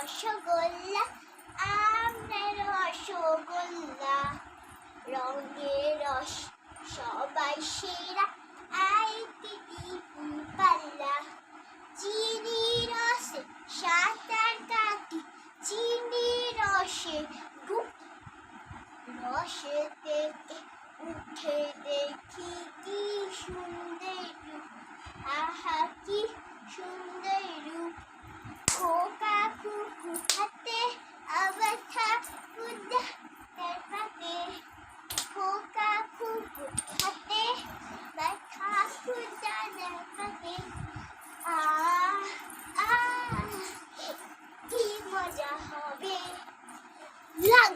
রসগোল্লা আমরা রসগোল্লা রঙে রস সবাই সেরা আইতে দিবি পাল্লা চিনি রসে সাঁতার কাটি চিনি রসে ডুব রসে থেকে উঠে দেখি কি সুন্দর রূপ আহা কি সুন্দর রূপ খোকা কুকু হাতে আবার ঠাকুরদা তার পাতে খোকা কুকু হাতে বা ঠাকুরদা তার পাতে কি মজা হবে লাগ